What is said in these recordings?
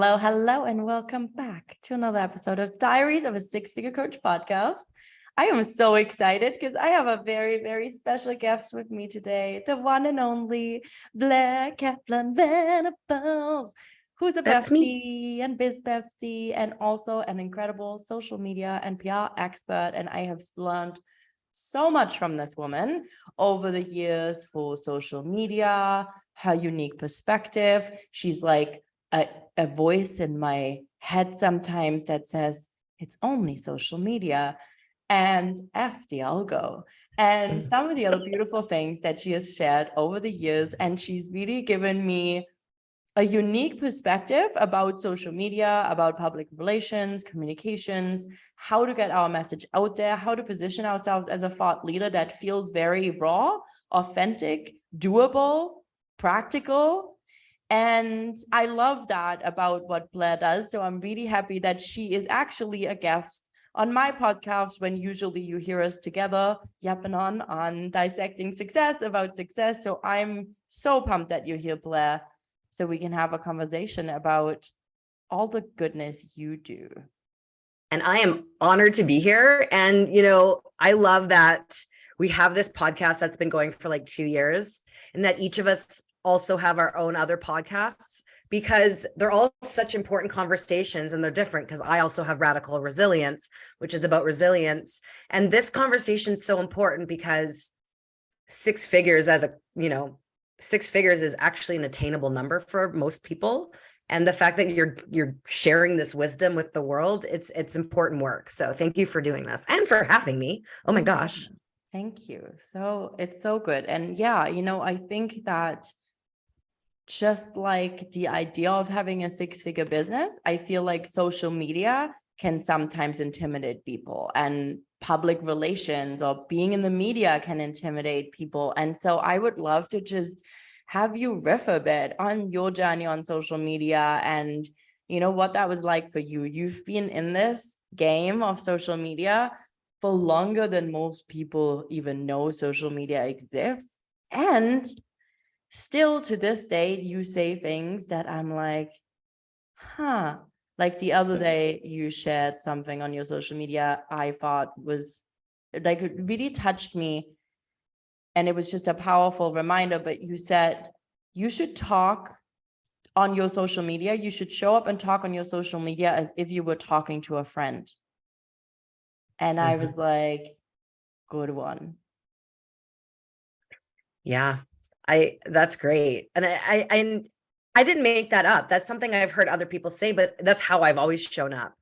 Hello, hello, and welcome back to another episode of Diaries of a Six-Figure Coach podcast. I am so excited because I have a very, very special guest with me today, the one and only Blair Kaplan Venables, who's a bestie and biz bestie, and also an incredible social media and PR expert. And I have learned so much from this woman over the years for social media, her unique perspective. She's like a voice in my head sometimes that says it's only social media and F the algo, and some of the other beautiful things that she has shared over the years. And she's really given me a unique perspective about social media, about public relations, communications, how to get our message out there, how to position ourselves as a thought leader that feels very raw, authentic, doable, practical. And I love that about what Blair does. So I'm really happy that she is actually a guest on my podcast when usually you hear us together yapping on Dissecting Success about success. So I'm so pumped that you're here, Blair, so we can have a conversation about all the goodness you do. And I am honored to be here. And, I love that we have this podcast that's been going for like 2 years, and that each of us also have our own other podcasts, because they're all such important conversations, and they're different because I also have Radical Resilience, which is about resilience. And this conversation is so important because six figures is actually an attainable number for most people. And the fact that you're sharing this wisdom with the world, it's important work. So thank you for doing this and for having me. Oh my gosh. Thank you. So it's so good. And yeah, I think that just like the idea of having a six-figure business, I feel like social media can sometimes intimidate people, and public relations or being in the media can intimidate people. And so I would love to just have you riff a bit on your journey on social media and what that was like for you. You've been in this game of social media for longer than most people even know social media exists. And still to this day, you say things that I'm like, like the other day you shared something on your social media I thought was like, it really touched me. And it was just a powerful reminder, but you said you should talk on your social media. You should show up and talk on your social media as if you were talking to a friend. And I was like, good one. Yeah, that's great. And I didn't make that up. That's something I've heard other people say, but that's how I've always shown up.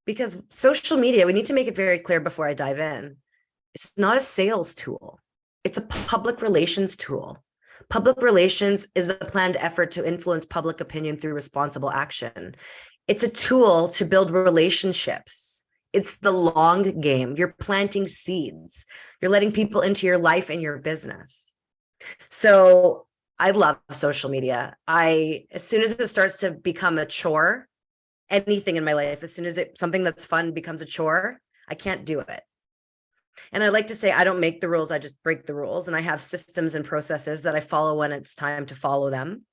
Because social media, we need to make it very clear before I dive in. It's not a sales tool. It's a public relations tool. Public relations is the planned effort to influence public opinion through responsible action. It's a tool to build relationships. It's the long game. You're planting seeds. You're letting people into your life and your business. So I love social media. As soon as it starts to become a chore, anything in my life, as soon as something that's fun becomes a chore, I can't do it. And I like to say, I don't make the rules, I just break the rules. And I have systems and processes that I follow when it's time to follow them.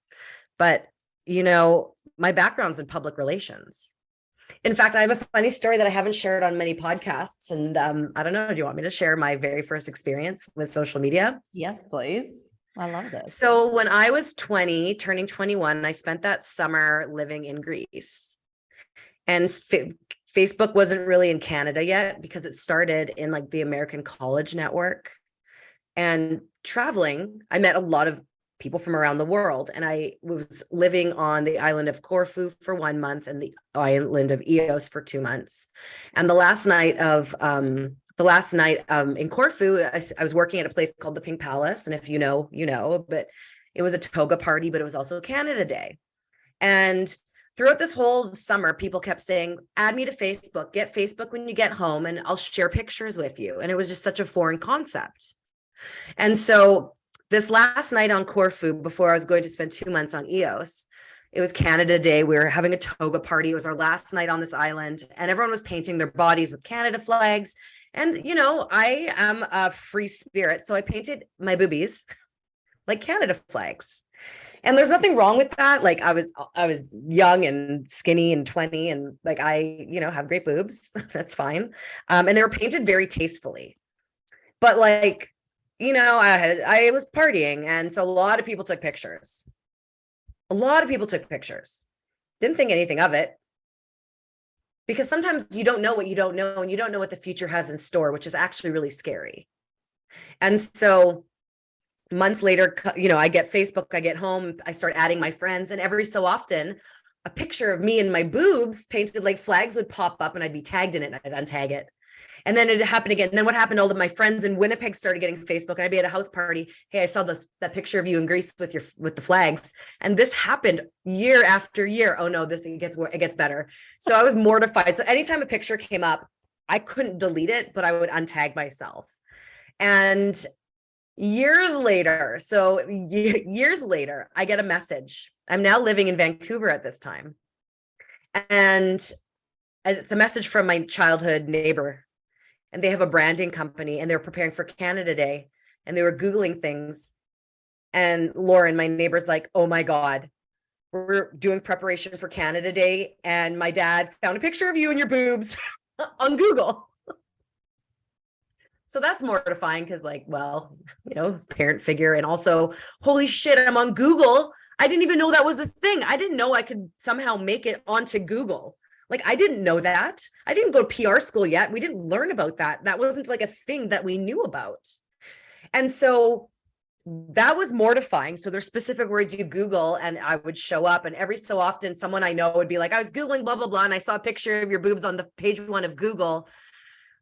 But, my background's in public relations. In fact, I have a funny story that I haven't shared on many podcasts. And I don't know, do you want me to share my very first experience with social media? Yes, please. I love this. So when I was 20, turning 21, I spent that summer living in Greece. And Facebook wasn't really in Canada yet because it started in like the American College Network. And traveling, I met a lot of people from around the world. And I was living on the island of Corfu for 1 month and the island of Ios for 2 months. And the last night in Corfu, I was working at a place called the Pink Palace. And if you know, but it was a toga party, but it was also Canada Day. And throughout this whole summer, people kept saying, add me to Facebook, get Facebook when you get home, and I'll share pictures with you. And it was just such a foreign concept. And so this last night on Corfu, before I was going to spend 2 months on Ios, it was Canada Day. We were having a toga party. It was our last night on this island, and everyone was painting their bodies with Canada flags. And, I am a free spirit. So I painted my boobies like Canada flags. And there's nothing wrong with that. Like I was young and skinny and 20 and like I, have great boobs. That's fine. And they were painted very tastefully. But like, I was partying, and so a lot of people took pictures. A lot of people took pictures. Didn't think anything of it. Because sometimes you don't know what you don't know, and you don't know what the future has in store, which is actually really scary. And so months later, I get Facebook, I get home, I start adding my friends, and every so often a picture of me and my boobs painted like flags would pop up, and I'd be tagged in it, and I'd untag it. And then it happened again. And then what happened? All of my friends in Winnipeg started getting Facebook, and I'd be at a house party. Hey, I saw that picture of you in Greece with the flags. And this happened year after year. Oh no, it gets better. So I was mortified. So anytime a picture came up, I couldn't delete it, but I would untag myself. And years later, I get a message. I'm now living in Vancouver at this time. And it's a message from my childhood neighbor. And they have a branding company, and they're preparing for Canada Day, and they were Googling things. And Lauren, my neighbor's like, oh my God, we're doing preparation for Canada Day, and my dad found a picture of you and your boobs on Google. So that's mortifying because parent figure, and also, holy shit, I'm on Google. I didn't even know that was a thing. I didn't know I could somehow make it onto Google. Like, I didn't know that. I didn't go to PR school yet. We didn't learn about that. That wasn't like a thing that we knew about. And so that was mortifying. So there's specific words you Google, and I would show up, and every so often someone I know would be like, I was Googling blah, blah, blah, and I saw a picture of your boobs on the page 1 of Google.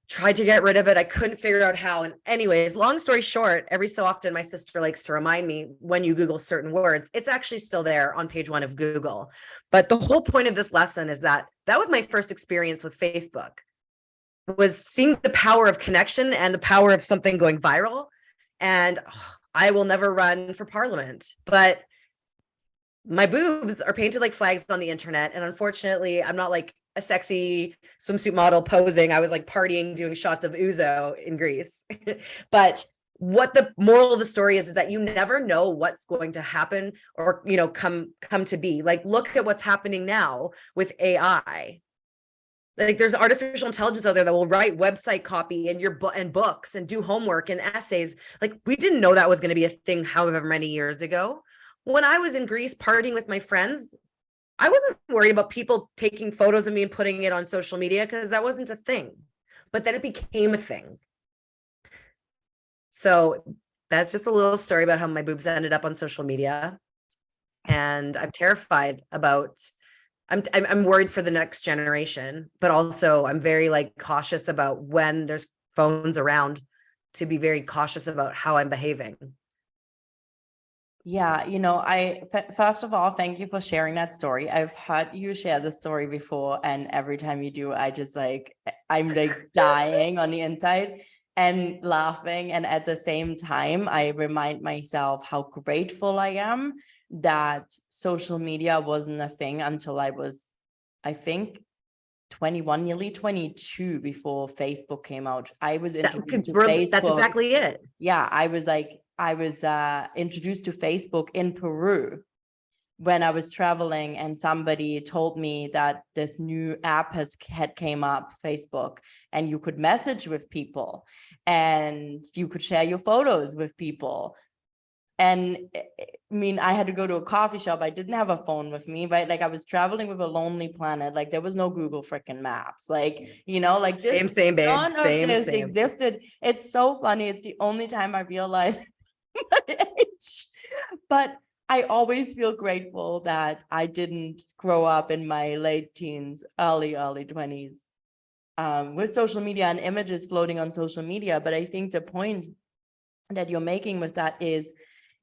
Tried to get rid of it. I couldn't figure out how. And anyways, long story short, every so often my sister likes to remind me, when you Google certain words, it's actually still there on page 1 of Google. But the whole point of this lesson is that was my first experience with Facebook, was seeing the power of connection and the power of something going viral. And I will never run for parliament, but my boobs are painted like flags on the internet. And unfortunately, I'm not like a sexy swimsuit model posing. I was like partying, doing shots of ouzo in Greece. But what the moral of the story is that you never know what's going to happen or, come to be. Like, look at what's happening now with AI. Like, there's artificial intelligence out there that will write website copy and and books and do homework and essays. Like, we didn't know that was going to be a thing however many years ago. When I was in Greece partying with my friends, I wasn't worried about people taking photos of me and putting it on social media, because that wasn't a thing. But then it became a thing. So that's just a little story about how my boobs ended up on social media. And I'm terrified about, I'm worried for the next generation, but also I'm very cautious about when there's phones around, to be very cautious about how I'm behaving. Yeah, first of all, thank you for sharing that story. I've heard you share the story before, and every time you do, I'm dying on the inside and laughing. And at the same time, I remind myself how grateful I am that social media wasn't a thing until I was, I think, 21, nearly 22, before Facebook came out. I was introduced to Facebook. That's exactly it. Yeah, I was introduced to Facebook in Peru when I was traveling, and somebody told me that this new app had came up, Facebook, and you could message with people and you could share your photos with people. And I had to go to a coffee shop. I didn't have a phone with me, right? Like, I was traveling with a Lonely Planet. Like, there was no Google freaking Maps. This, same, babe. None of this existed. It's so funny. It's the only time I realized my age. But I always feel grateful that I didn't grow up in my late teens, early 20s, with social media and images floating on social media. But I think the point that you're making with that is,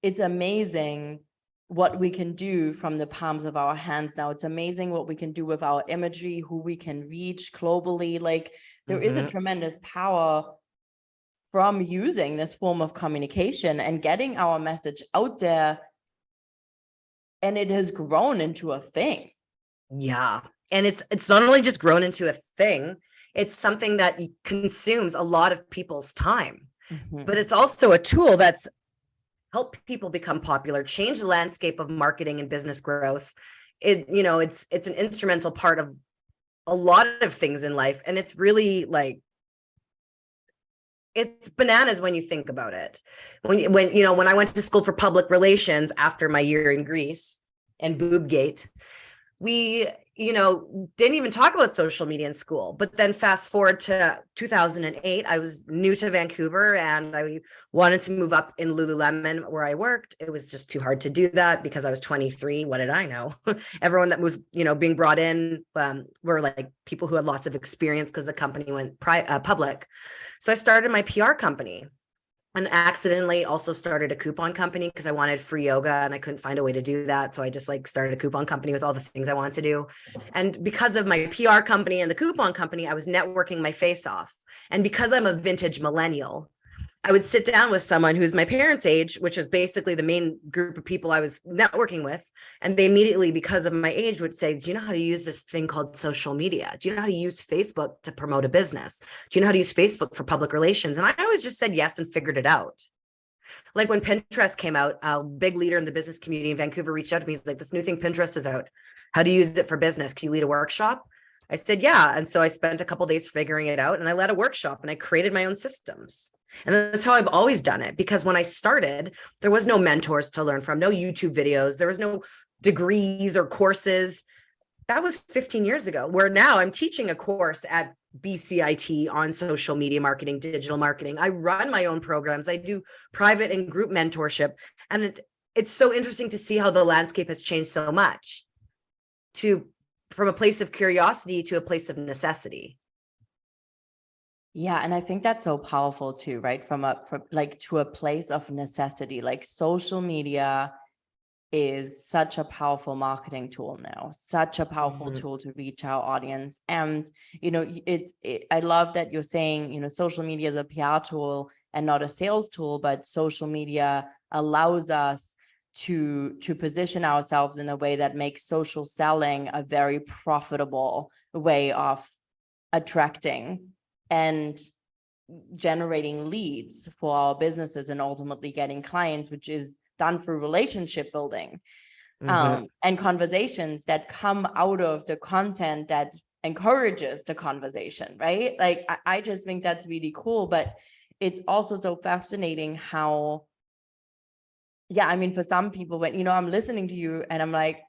it's amazing what we can do from the palms of our hands now. It's amazing what we can do with our imagery, who we can reach globally. Like, there is a tremendous power from using this form of communication and getting our message out there. And it has grown into a thing. Yeah. And it's not only just grown into a thing, it's something that consumes a lot of people's time. But it's also a tool that's help people become popular, change the landscape of marketing and business growth. It's an instrumental part of a lot of things in life. And it's really like, it's bananas when you think about it. When I went to school for public relations after my year in Greece and Boobgate, we, didn't even talk about social media in school. But then fast forward to 2008, I was new to Vancouver and I wanted to move up in Lululemon where I worked. It was just too hard to do that because I was 23. What did I know? Everyone that was, being brought in were like people who had lots of experience because the company went public. So I started my PR company. And accidentally also started a coupon company because I wanted free yoga and I couldn't find a way to do that. So I just started a coupon company with all the things I wanted to do. And because of my PR company and the coupon company, I was networking my face off. And because I'm a vintage millennial, I would sit down with someone who's my parents' age, which is basically the main group of people I was networking with. And they immediately, because of my age, would say, do you know how to use this thing called social media? Do you know how to use Facebook to promote a business? Do you know how to use Facebook for public relations? And I always just said yes and figured it out. Like when Pinterest came out, a big leader in the business community in Vancouver reached out to me. He's like, this new thing Pinterest is out. How do you use it for business? Can you lead a workshop? I said, yeah. And so I spent a couple of days figuring it out and I led a workshop and I created my own systems. And that's how I've always done it, because when I started, there was no mentors to learn from, no YouTube videos, there was no degrees or courses. That was 15 years ago, where now I'm teaching a course at BCIT on social media marketing, digital marketing. I run my own programs. I do private and group mentorship. And it's so interesting to see how the landscape has changed so much from a place of curiosity to a place of necessity. Yeah, and I think that's so powerful too, right? From to a place of necessity. Like social media is such a powerful marketing tool now, such a powerful tool to reach our audience. And I love that you're saying, social media is a PR tool and not a sales tool, but social media allows us to position ourselves in a way that makes social selling a very profitable way of attracting and generating leads for our businesses and ultimately getting clients, which is done through relationship building and conversations that come out of the content that encourages the conversation, right? Like, I just think that's really cool, but it's also so fascinating how, for some people, when, I'm listening to you and I'm like,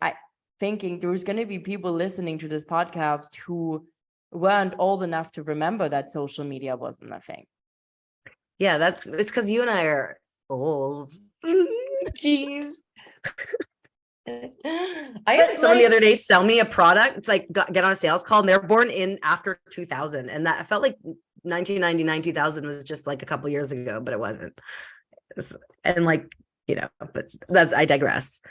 thinking there's going to be people listening to this podcast who weren't old enough to remember that social media wasn't a thing. Yeah, it's because you and I are old. Jeez. I had someone the other day sell me a product. It's like, get on a sales call, and they're born in after 2000. And that I felt like 1999, 2000 was just like a couple years ago, but it wasn't. And but I digress.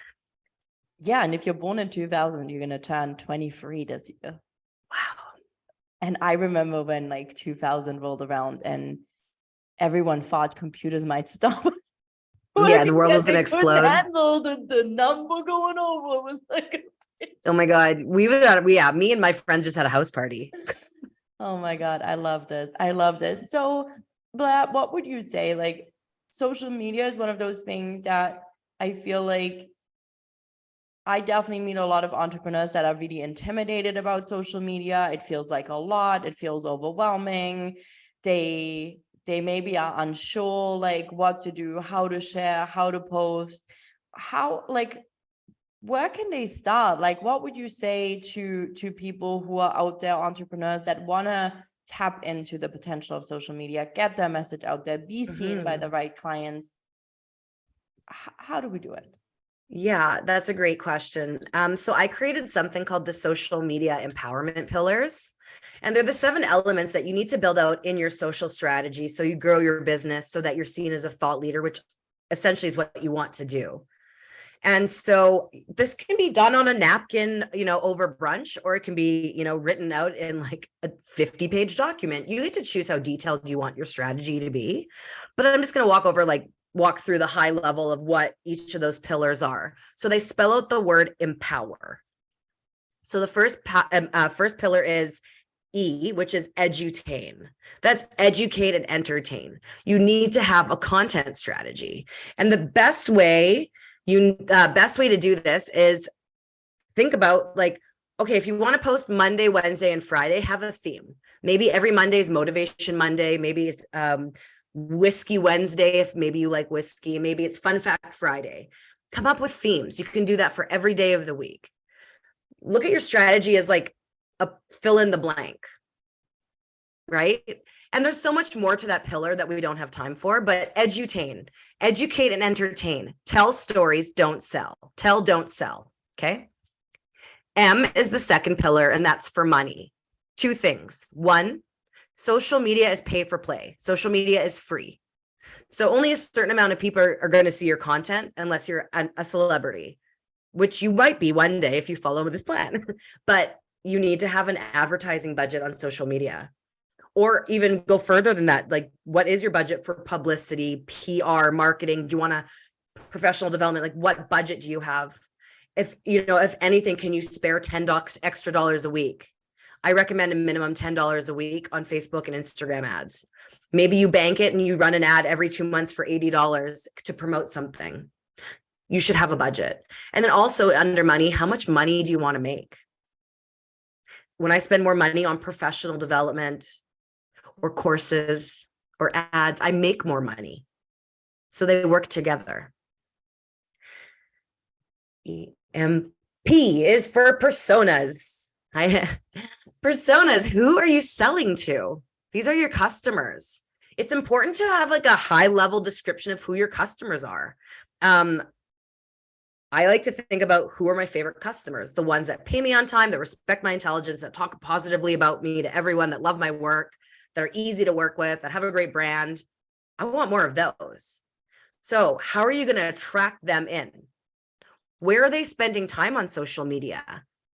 Yeah. And if you're born in 2000, you're going to turn 23 this year. Wow. And I remember when 2000 rolled around and everyone thought computers might stop. Yeah, the world was going to explode. Handle the number going over was like, oh my God. Me and my friends just had a house party. Oh my God. I love this. So Blair, what would you say? Social media is one of those things that I feel like I definitely meet a lot of entrepreneurs that are really intimidated about social media. It feels like a lot. It feels overwhelming. They maybe are unsure, what to do, how to share, how to post, where can they start? What would you say to people who are out there, entrepreneurs that want to tap into the potential of social media, get their message out there, be seen by the right clients? How do we do it? Yeah, that's a great question. So I created something called the social media empowerment pillars. And they're the 7 elements that you need to build out in your social strategy so you grow your business so that you're seen as a thought leader, which essentially is what you want to do. And so this can be done on a napkin, over brunch, or it can be, written out in a 50-page document. You get to choose how detailed you want your strategy to be. But I'm just going to walk through the high level of what each of those pillars are. So they spell out the word empower. So the first pillar is E, which is edutain. That's educate and entertain. You need to have a content strategy. And the best way to do this is think about like, okay, if you want to post Monday, Wednesday, and Friday, have a theme. Maybe every Monday is Motivation Monday. Maybe it's Whiskey Wednesday, if maybe you like whiskey. Maybe it's Fun Fact Friday. Come up with themes. You can do that for every day of the week. Look at your strategy as like a fill in the blank, right? And there's so much more to that pillar that we don't have time for, but edutain, educate and entertain. Tell stories, don't sell. Tell, don't sell, okay? M is the second pillar, and that's for money. Two things. One, social media is pay for play. Social media is free. So only a certain amount of people are going to see your content unless you're a celebrity, which you might be one day if you follow this plan. But you need to have an advertising budget on social media, or even go further than that. Like, what is your budget for publicity, PR, marketing? Do you want professional development? Like, what budget do you have? If anything, can you spare $10 extra a week? I recommend a minimum $10 a week on Facebook and Instagram ads. Maybe you bank it and you run an ad every 2 months for $80 to promote something. You should have a budget. And then also under money, how much money do you want to make? When I spend more money on professional development or courses or ads, I make more money. So they work together. EMP is for personas. Personas, who are you selling to? These are your customers. It's important to have like a high level description of who your customers are. I like to think about who are my favorite customers, the ones that pay me on time, that respect my intelligence, that talk positively about me to everyone, that love my work, that are easy to work with, that have a great brand. I want more of those. So how are you going to attract them in? Where are they spending time on social media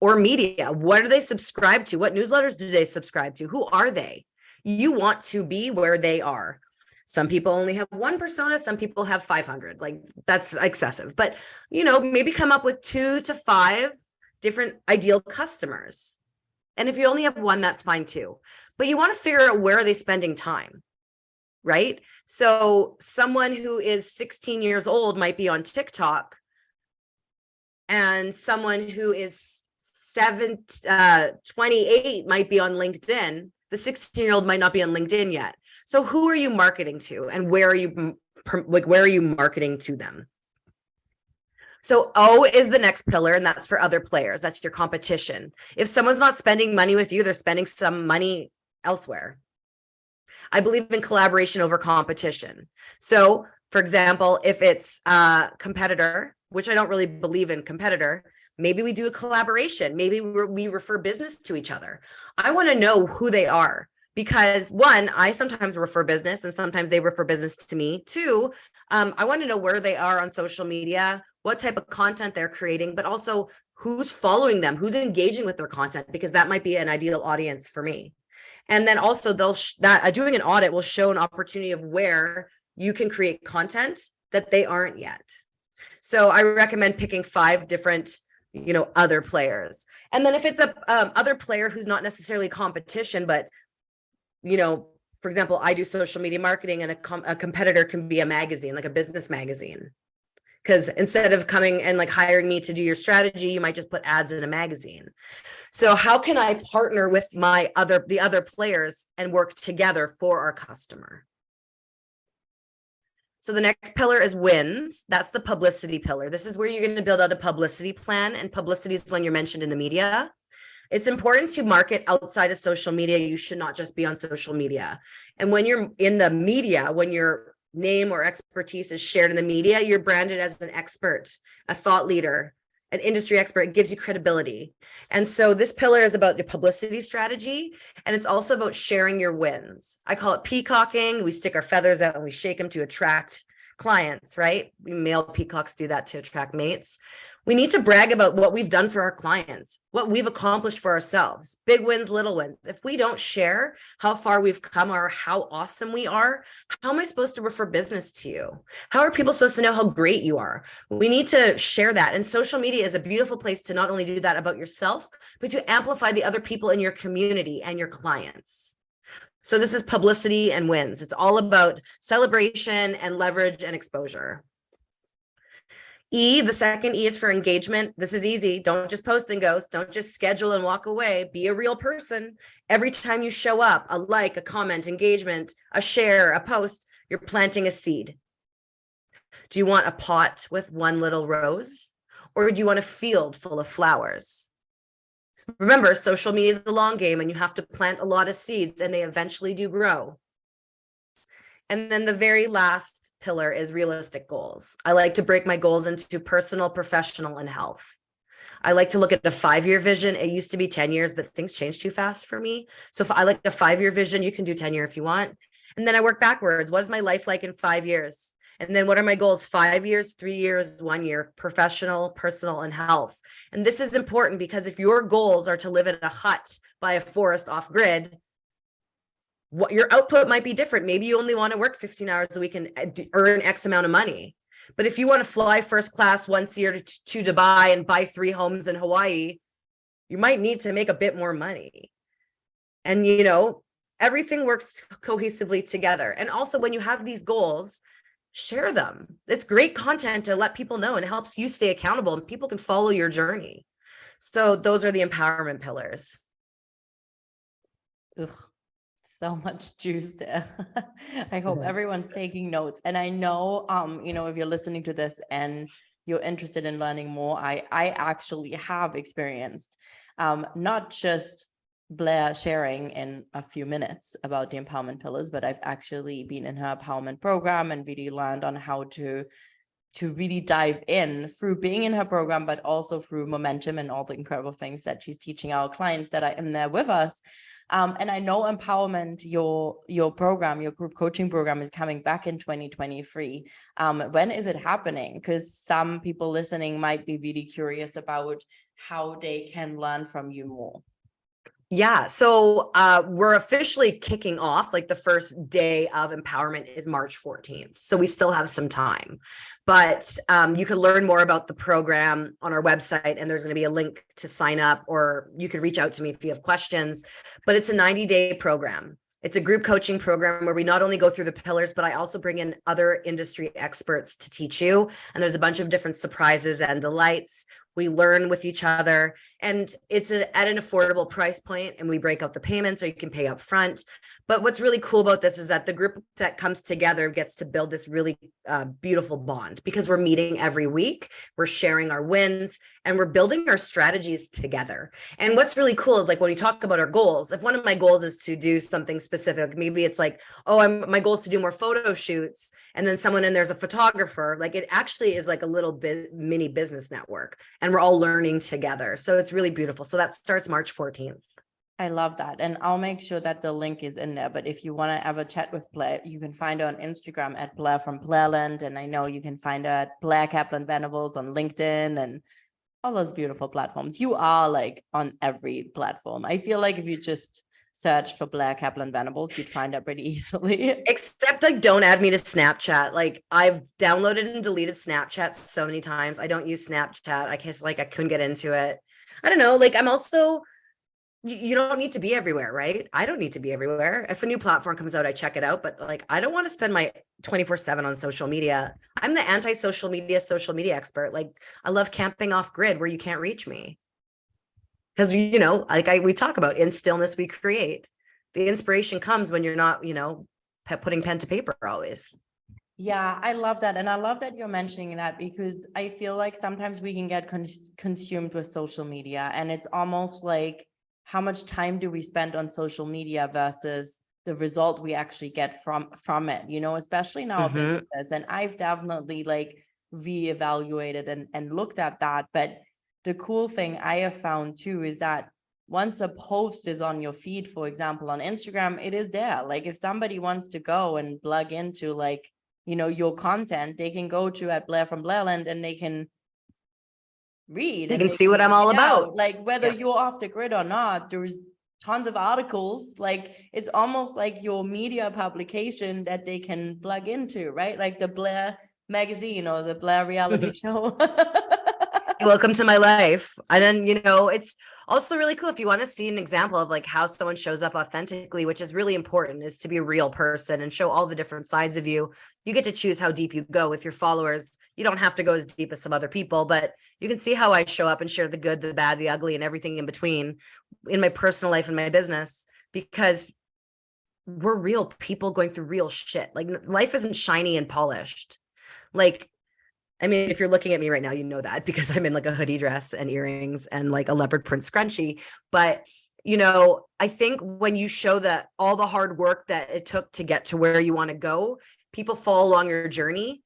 or media? What do they subscribe to? What newsletters do they subscribe to? Who are they? You want to be where they are. Some people only have one persona. Some people have 500. Like, that's excessive. But, maybe come up with 2 to 5 different ideal customers. And if you only have one, that's fine too. But you want to figure out, where are they spending time, right? So someone who is 16 years old might be on TikTok, and someone who is 28 might be on LinkedIn. The 16-year-old might not be on LinkedIn yet. So who are you marketing to, and where are you marketing to them? So O is the next pillar, and that's for other players. That's your competition. If someone's not spending money with you, they're spending some money elsewhere. I believe in collaboration over competition. So, for example, if it's a competitor, which I don't really believe in competitor, maybe we do a collaboration. Maybe we refer business to each other. I want to know who they are, because one, I sometimes refer business and sometimes they refer business to me. Two, I want to know where they are on social media, what type of content they're creating, but also who's following them, who's engaging with their content, because that might be an ideal audience for me. And then also doing an audit will show an opportunity of where you can create content that they aren't yet. So I recommend picking 5 different, other players. And then if it's a other player who's not necessarily competition, but, for example, I do social media marketing, and a competitor can be a magazine, like a business magazine. Because instead of coming and like hiring me to do your strategy, you might just put ads in a magazine. So how can I partner with the other players and work together for our customer? So the next pillar is wins. That's the publicity pillar. This is where you're going to build out a publicity plan, and publicity is when you're mentioned in the media. It's important to market outside of social media. You should not just be on social media. And when you're in the media, when your name or expertise is shared in the media, you're branded as an expert, a thought leader, an industry expert. It gives you credibility. And so this pillar is about your publicity strategy, and it's also about sharing your wins. I call it peacocking. We stick our feathers out and we shake them to attract clients, right? Male peacocks do that to attract mates. We need to brag about what we've done for our clients, what we've accomplished for ourselves, big wins, little wins. If we don't share how far we've come or how awesome we are, how am I supposed to refer business to you? How are people supposed to know how great you are? We need to share that. And social media is a beautiful place to not only do that about yourself, but to amplify the other people in your community and your clients. So this is publicity and wins. It's all about celebration and leverage and exposure. E, the second E is for engagement. This is easy. Don't just post and ghost. Don't just schedule and walk away. Be a real person. Every time you show up, a like, a comment, engagement, a share, a post, you're planting a seed. Do you want a pot with one little rose? Or do you want a field full of flowers? Remember, social media is a long game and you have to plant a lot of seeds and they eventually do grow. And then the very last pillar is realistic goals. I like to break my goals into personal, professional, and health. I like to look at a 5-year vision. It used to be 10 years, but things change too fast for me. So if I like a 5-year vision, you can do 10 year if you want. And then I work backwards. What is my life like in 5 years? And then what are my goals? 5 years, 3 years, 1 year, professional, personal, and health. And this is important because if your goals are to live in a hut by a forest off grid, what your output might be different. Maybe you only want to work 15 hours a week and earn X amount of money. But if you want to fly first class once a year to Dubai and buy 3 homes in Hawaii, you might need to make a bit more money. And, you know, everything works cohesively together. And also when you have these goals, share them. It's great content to let people know and it helps you stay accountable and people can follow your journey. So those are the empowerment pillars. Ugh, so much juice there. I hope everyone's taking notes. And I know, you know, if you're listening to this and you're interested in learning more, I actually have experienced not just Blair sharing in a few minutes about the empowerment pillars, but I've actually been in her empowerment program and really learned on how to really dive in through being in her program, but also through momentum and all the incredible things that she's teaching our clients that are in there with us. And I know empowerment, your program, your group coaching program is coming back in 2023. When is it happening? Because some people listening might be really curious about how they can learn from you more. Yeah, so we're officially kicking off, like the first day of empowerment is March 14th. So we still have some time, but you can learn more about the program on our website and there's going to be a link to sign up, or you could reach out to me if you have questions, but it's a 90-day program. It's a group coaching program where we not only go through the pillars, but I also bring in other industry experts to teach you. And there's a bunch of different surprises and delights. We learn with each other and it's at an affordable price point and we break out the payments or you can pay up front. But what's really cool about this is that the group that comes together gets to build this really beautiful bond because we're meeting every week, we're sharing our wins and we're building our strategies together. And what's really cool is like when we talk about our goals, if one of my goals is to do something specific, maybe it's like, oh, my goal is to do more photo shoots. And then someone in there's a photographer, like it actually is like a little bit mini business network. And we're all learning together. So it's really beautiful. So that starts March 14th. I love that. And I'll make sure that the link is in there. But if you want to have a chat with Blair, you can find her on Instagram at Blair from Blairland. And I know you can find her at Blair Kaplan Venables on LinkedIn and all those beautiful platforms. You are like on every platform. I feel like if you just search for Blair Kaplan Venables, you'd find her pretty easily. Except like don't add me to Snapchat. Like I've downloaded and deleted Snapchat so many times. I don't use Snapchat. I guess like I couldn't get into it. I don't know. Like I'm also, you don't need to be everywhere, right? I don't need to be everywhere. If a new platform comes out, I check it out. But like I don't want to spend my 24/7 on social media. I'm the social media expert. Like I love camping off grid where you can't reach me. Because, you know, like we talk about in stillness, we create. The inspiration comes when you're not, you know, putting pen to paper always. Yeah, I love that. And I love that you're mentioning that because I feel like sometimes we can get consumed with social media. And it's almost like, how much time do we spend on social media versus the result we actually get from it, you know, especially in our businesses. And I've definitely like reevaluated and looked at that. But the cool thing I have found too is that once a post is on your feed, for example, on Instagram, it is there. Like if somebody wants to go and plug into like your content, they can go to at Blair from Blairland and they can read They and can they see what I'm all find out, about. like whether Yeah. you're off the grid or not. There's tons of articles, like it's almost like your media publication that they can plug into, right? Like the Blair magazine or the Blair reality show. Welcome to my life. And then, it's also really cool if you want to see an example of like how someone shows up authentically, which is really important, is to be a real person and show all the different sides of you. You get to choose how deep you go with your followers. You don't have to go as deep as some other people, but you can see how I show up and share the good, the bad, the ugly, and everything in between in my personal life and my business, because we're real people going through real shit. Like life isn't shiny and polished. Like, I mean, if you're looking at me right now, you know that because I'm in like a hoodie dress and earrings and like a leopard print scrunchie. But, I think when you show that all the hard work that it took to get to where you want to go, people follow along your journey.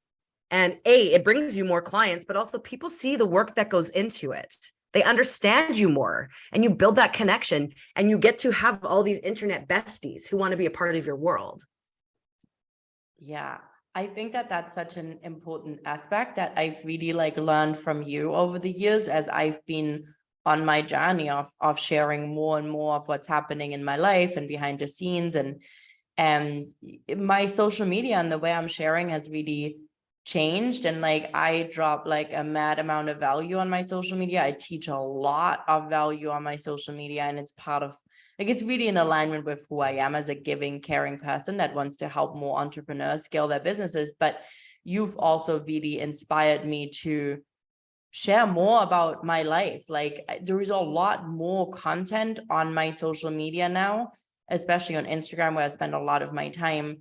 And it brings you more clients, but also people see the work that goes into it. They understand you more and you build that connection and you get to have all these internet besties who want to be a part of your world. Yeah, I think that that's such an important aspect that I've really like learned from you over the years as I've been on my journey of sharing more and more of what's happening in my life and behind the scenes, and my social media and the way I'm sharing has really changed. And like I drop like a mad amount of value on my social media. I teach a lot of value on my social media, and it's part of like it's really in alignment with who I am as a giving, caring person that wants to help more entrepreneurs scale their businesses. But you've also really inspired me to share more about my life. Like there is a lot more content on my social media now, especially on Instagram, where I spend a lot of my time,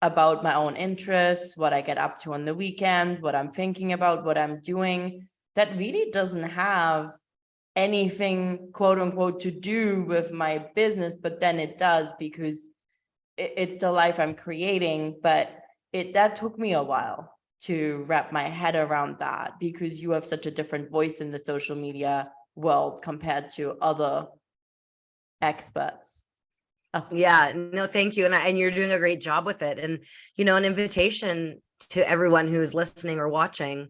about my own interests, what I get up to on the weekend, what I'm thinking about, what I'm doing, that really doesn't have anything quote unquote to do with my business, but then it does because it's the life I'm creating. But that took me a while to wrap my head around that, because you have such a different voice in the social media world compared to other experts. Yeah, no, thank you. And you're doing a great job with it. And, an invitation to everyone who is listening or watching,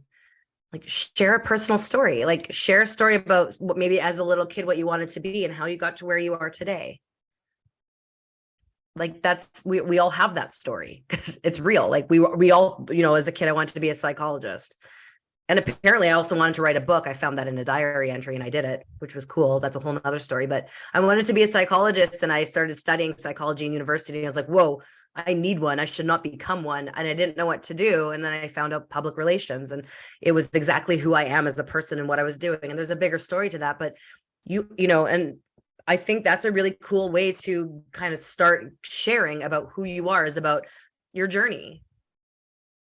like share a personal story, like share a story about what maybe as a little kid, what you wanted to be and how you got to where you are today. Like we all have that story because it's real. Like we all, as a kid, I wanted to be a psychologist. And apparently I also wanted to write a book. I found that in a diary entry and I did it, which was cool. That's a whole nother story. But I wanted to be a psychologist and I started studying psychology in university. And I was like, whoa, I need one. I should not become one. And I didn't know what to do. And then I found out public relations, and it was exactly who I am as a person and what I was doing. And there's a bigger story to that. But and I think that's a really cool way to kind of start sharing about who you are, is about your journey.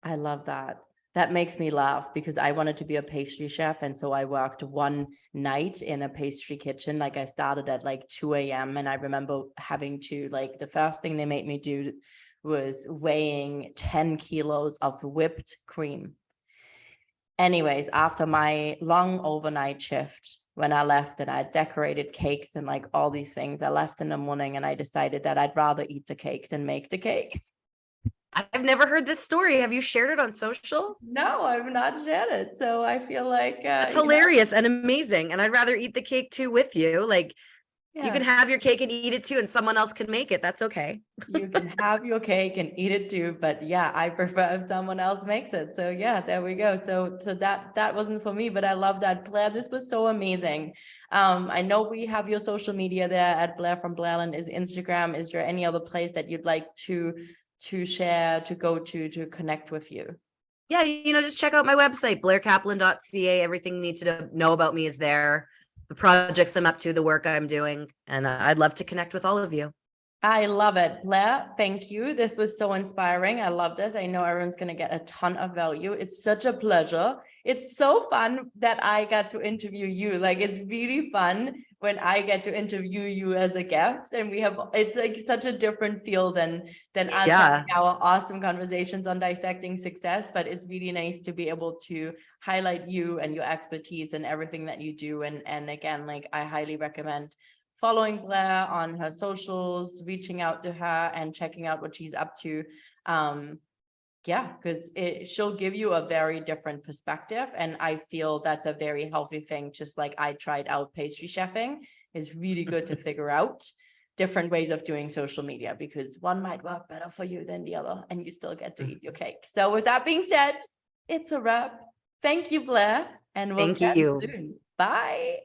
I love that. That makes me laugh because I wanted to be a pastry chef. And so I worked one night in a pastry kitchen. Like I started at like 2 a.m. And I remember having to, like, the first thing they made me do was weighing 10 kilos of whipped cream. Anyways, after my long overnight shift, when I left and I decorated cakes and like all these things, I left in the morning and I decided that I'd rather eat the cake than make the cake. I've never heard this story. Have you shared it on social? No, I've not shared it. So I feel like That's hilarious and amazing. And I'd rather eat the cake too with you. Like you can have your cake and eat it too, and someone else can make it. That's okay. You can have your cake and eat it too. But yeah, I prefer if someone else makes it. So yeah, there we go. So that wasn't for me, but I love that. Blair, this was so amazing. I know we have your social media there at Blair from Blairland is Instagram. Is there any other place that you'd like to share, to go to connect with you? Yeah, just check out my website, blairkaplan.ca. Everything you need to know about me is there. The projects I'm up to, the work I'm doing, and I'd love to connect with all of you. I love it. Blair, thank you. This was so inspiring. I love this. I know everyone's going to get a ton of value. It's such a pleasure. It's so fun that I got to interview you. Like, it's really fun when I get to interview you as a guest, and it's like such a different feel than us having our awesome conversations on Dissecting Success. But it's really nice to be able to highlight you and your expertise and everything that you do. And again, like, I highly recommend following Blair on her socials, reaching out to her and checking out what she's up to. yeah, because she'll give you a very different perspective. And I feel that's a very healthy thing. Just like I tried out pastry chefing, it's really good to figure out different ways of doing social media, because one might work better for you than the other, and you still get to eat your cake. So with that being said, it's a wrap. Thank you, Blair, and we'll Thank chat you. soon. Bye.